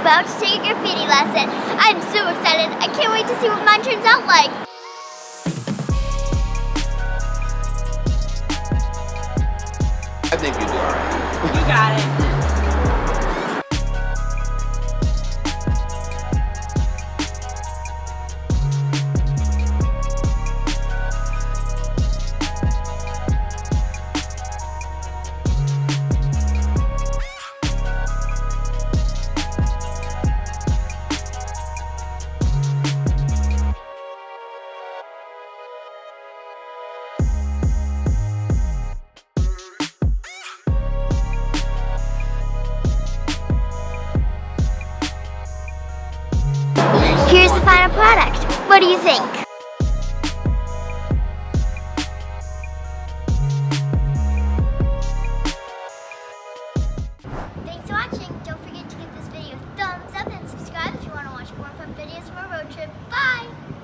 about to take a graffiti lesson. I'm so excited. I can't wait to see what mine turns out like. I think you do alright. You got it. Here's the final product. What do you think? Thanks for watching.